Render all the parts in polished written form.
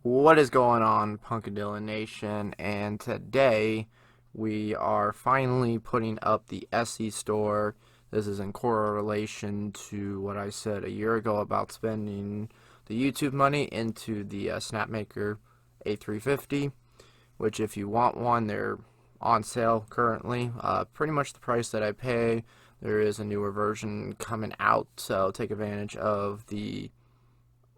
What is going on, Punkadilla Nation? And today we are finally putting up the Esty store. This is in correlation to what I said a year ago about spending the YouTube money into the Snapmaker a350, which if you want one, they're on sale currently. Pretty much the price that I pay. There is a newer version coming out, so take advantage of the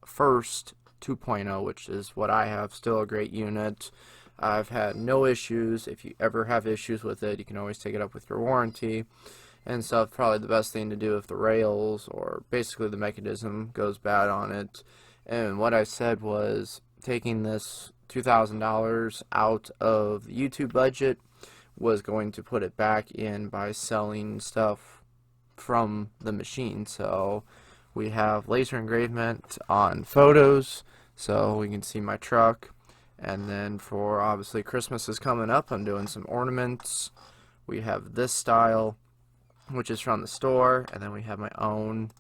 first 2.0, which is what I have. Still a great unit. I've had no issues. If you ever have issues with it, you can always take it up with your warranty and stuff. Probably the best thing to do if the rails or basically the mechanism goes bad on it. And what I said was taking this $2,000 out of the YouTube budget was going to put it back in by selling stuff from the machine. So we have laser engravement on photos, so we can see my truck. And then for obviously Christmas is coming up, I'm doing some ornaments. We have this style, which is from the store, and then we have my own.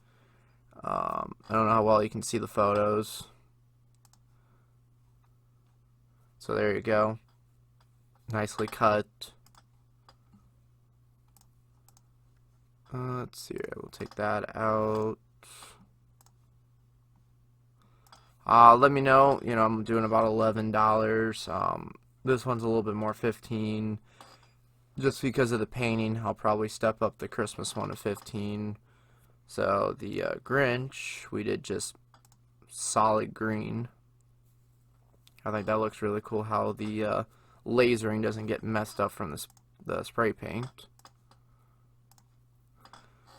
I don't know how well you can see the photos. So there you go. Nicely cut. Let's see, we'll take that out. Let me know. I'm doing about $11. This one's a little bit more, 15. Just because of the painting, I'll probably step up the Christmas one to 15. So the Grinch, we did just solid green. I think that looks really cool. How the lasering doesn't get messed up from the spray paint.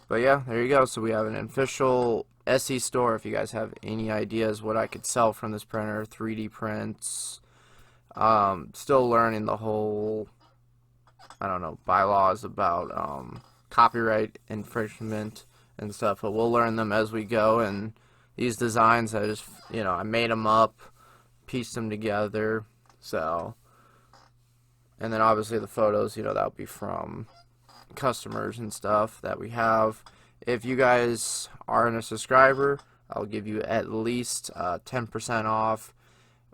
But yeah, there you go. So we have an official Esty store. If you guys have any ideas what I could sell from this printer, 3D prints. Still learning the whole, I don't know, bylaws about copyright infringement and stuff, but we'll learn them as we go. And these designs, I made them up, pieced them together. So, and then obviously the photos, that'll be from customers and stuff that we have. If you guys aren't a subscriber, I'll give you at least 10% off.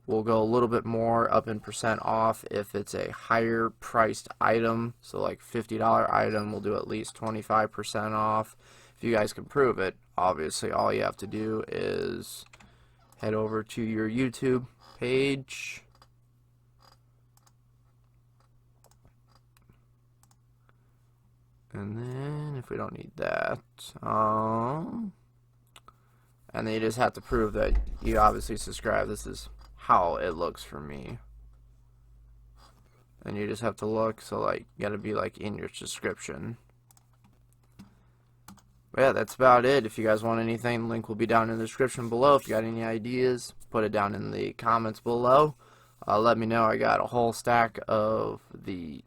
We'll go a little bit more up in percent off if it's a higher priced item. So like $50 item, we'll do at least 25% off. If you guys can prove it, obviously all you have to do is head over to your YouTube page. And then, if we don't need that, and then you just have to prove that you obviously subscribe. This is how it looks for me. And you just have to look, so like, you gotta be like in your subscription. But yeah, that's about it. If you guys want anything, link will be down in the description below. If you got any ideas, put it down in the comments below. Let me know. I got a whole stack of the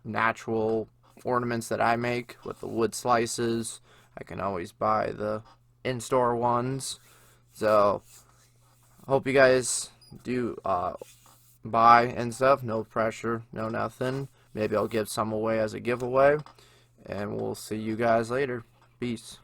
natural ornaments that I make with the wood slices. I can always buy the in-store ones. So hope you guys do buy and stuff. No pressure, no nothing. Maybe I'll give some away as a giveaway. And we'll see you guys later. Peace.